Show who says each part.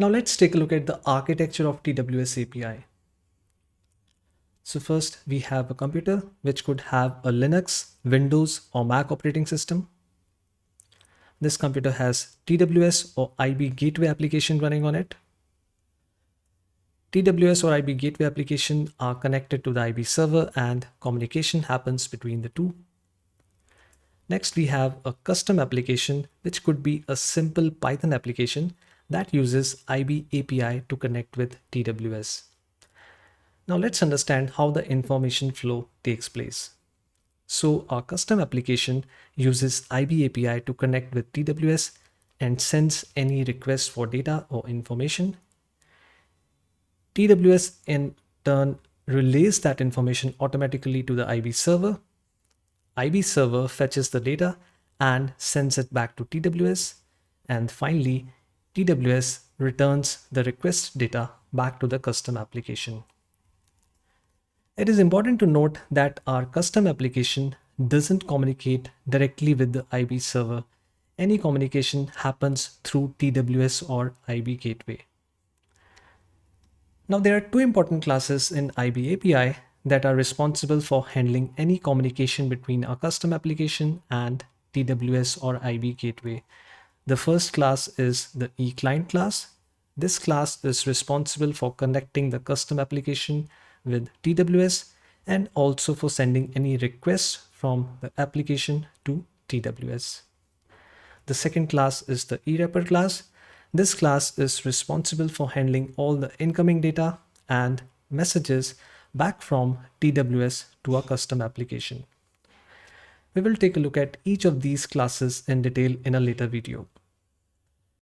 Speaker 1: Now let's take a look at the architecture of TWS API. So first we have a computer which could have a Linux, Windows or Mac operating system. This computer has TWS or IB gateway application running on it. TWS or IB gateway application are connected to the IB server and communication happens between the two. Next, we have a custom application, which could be a simple Python application that uses IB API to connect with TWS. Now let's understand how the information flow takes place. So our custom application uses IB API to connect with TWS and sends any request for data or information. TWS in turn relays that information automatically to the IB server. IB server fetches the data and sends it back to TWS. And finally, TWS returns the request data back to the custom application. It is important to note that our custom application doesn't communicate directly with the IB server. Any communication happens through TWS or IB gateway. Now there are two important classes in IB API that are responsible for handling any communication between our custom application and TWS or IB gateway. The first class is the eClient class. This class is responsible for connecting the custom application with TWS and also for sending any requests from the application to TWS. The second class is the eWrapper class. This class is responsible for handling all the incoming data and messages back from TWS to our custom application. We will take a look at each of these classes in detail in a later video.